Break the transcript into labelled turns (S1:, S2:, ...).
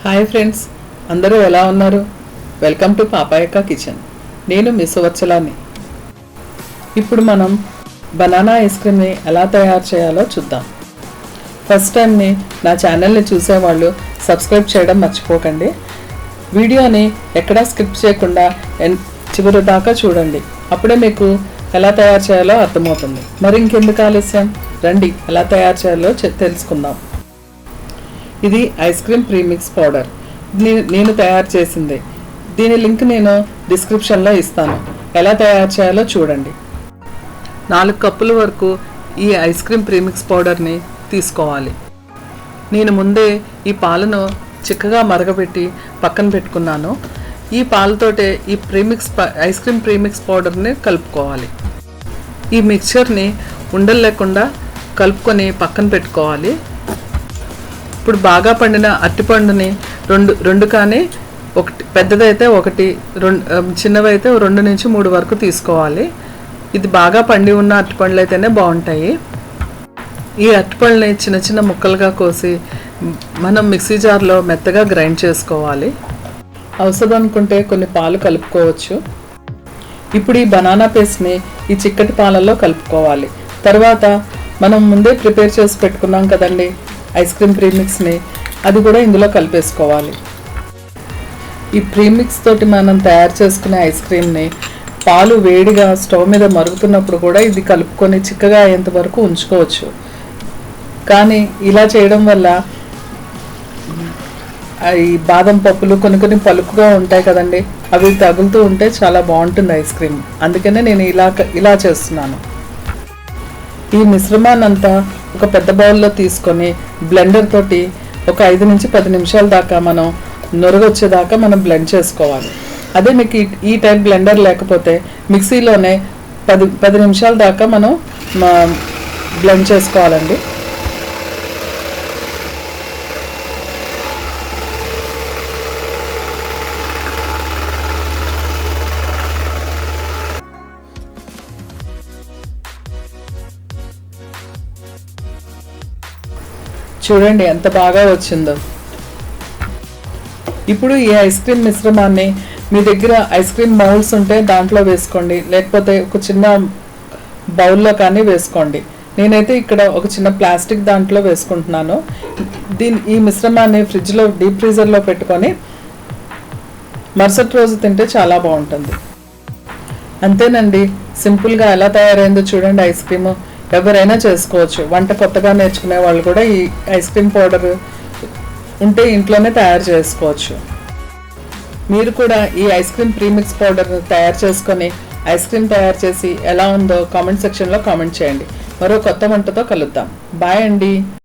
S1: Hi friends, అందరూ ఎలా ఉన్నారు? Welcome to Papayakka kitchen. నేను మిస్ వత్సలాని. ఇప్పుడు మనం బనానా ఐస్ క్రీమ్ని ఎలా తయారు చేయాలో చూద్దాం. ఫస్ట్ టైంని నా ఛానల్ని చూసేవాళ్ళు సబ్స్క్రైబ్ చేయడం మర్చిపోకండి. వీడియోని ఎక్కడా స్కిప్ చేయకుండా చివరి దాకా చూడండి. అప్పుడే మీకు ఎలా తయారు చేయాలో అర్థమవుతుంది. మరి ఇంకెందుకు ఆలస్యం, రండి ఎలా తయారు చేయాలో తెలుసుకుందాం. ఇది ఐస్ క్రీమ్ ప్రీమిక్స్ పౌడర్. నేను తయారు చేసింది. దీని లింక్ నేను డిస్క్రిప్షన్లో ఇస్తాను. ఎలా తయారు చేయాలో చూడండి. 4 కప్పుల వరకు ఈ ఐస్ క్రీమ్ ప్రీమిక్స్ పౌడర్ని తీసుకోవాలి. నేను ముందే ఈ పాలను చిక్కగా మరగబెట్టి పక్కన పెట్టుకున్నాను. ఈ పాలతోటే ఈ ఐస్ క్రీమ్ ప్రీమిక్స్ పౌడర్ని కలుపుకోవాలి. ఈ మిక్చర్ని ఉండలు లేకుండా కలుపుకొని పక్కన పెట్టుకోవాలి. ఇప్పుడు బాగా పండిన అరటిపండుని రెండు కానీ ఒకటి, పెద్దదైతే ఒకటి, చిన్నవైతే 2 నుంచి 3 వరకు తీసుకోవాలి. ఇది బాగా పండి ఉన్న అరటిపండ్లు అయితేనే బాగుంటాయి. ఈ అరటిపండ్లని చిన్న చిన్న ముక్కలుగా కోసి మనం మిక్సీ జార్లో మెత్తగా గ్రైండ్ చేసుకోవాలి. అవసరం అనుకుంటే కొన్ని పాలు కలుపుకోవచ్చు. ఇప్పుడు ఈ బనానా పేస్ట్ని ఈ చిక్కటి పాలల్లో కలుపుకోవాలి. తర్వాత మనం ముందే ప్రిపేర్ చేసి పెట్టుకున్నాం కదండి ఐస్ క్రీమ్ ప్రీమిక్స్ని, అది కూడా ఇందులో కలిపేసుకోవాలి. ఈ ప్రీమిక్స్ తోటి మనం తయారు చేసుకునే ఐస్ క్రీమ్ని పాలు వేడిగా స్టవ్ మీద మరుగుతున్నప్పుడు కూడా ఇది కలుపుకొని చిక్కగా అయ్యేంత వరకు ఉంచుకోవచ్చు. కానీ ఇలా చేయడం వల్ల ఈ బాదం పప్పులు కొన్ని పలుకుగా ఉంటాయి కదండి, అవి తగులుతూ ఉంటే చాలా బాగుంటుంది ఐస్ క్రీమ్. అందుకనే నేను ఇలా చేస్తున్నాను. ఈ మిశ్రమాన్ని అంతా ఒక పెద్ద బౌల్లో తీసుకొని బ్లెండర్ తోటి ఒక 5 నుంచి 10 నిమిషాల దాకా మనం నొరగొచ్చేదాకా మనం బ్లెండ్ చేసుకోవాలి. అదే మీకు ఈ టైప్ బ్లెండర్ లేకపోతే మిక్సీలోనే 10 నిమిషాల దాకా మనం బ్లెండ్ చేసుకోవాలండి. చూడండి ఎంత బాగా వచ్చిందో. ఇప్పుడు ఈ ఐస్ క్రీమ్ మిశ్రమాన్ని మీ దగ్గర ఐస్ క్రీమ్ మౌల్డ్స్ ఉంటే దాంట్లో వేసుకోండి, లేకపోతే ఒక చిన్న బౌల్లో కానీ వేసుకోండి. నేనైతే ఇక్కడ ఒక చిన్న ప్లాస్టిక్ దాంట్లో వేసుకుంటున్నాను. ఈ మిశ్రమాన్ని ఫ్రిడ్జ్లో డీప్ ఫ్రీజర్లో పెట్టుకొని మరుసటి రోజు తింటే చాలా బాగుంటుంది. అంతేనండి, సింపుల్గా ఎలా తయారైందో చూడండి ఐస్ క్రీము. ఎవరైనా చేసుకోవచ్చు. వంట కొత్తగా నేర్చుకునే వాళ్ళు కూడా ఈ ఐస్ క్రీమ్ పౌడర్ ఉంటే ఇంట్లోనే తయారు చేసుకోవచ్చు. మీరు కూడా ఈ ఐస్ క్రీమ్ ప్రీమిక్స్ పౌడర్ తయారు చేసుకొని ఐస్ క్రీమ్ తయారు చేసి ఎలా ఉందో కామెంట్ సెక్షన్లో కామెంట్ చేయండి. మరో కొత్త వంటతో కలుద్దాం. బాయ్ అండి.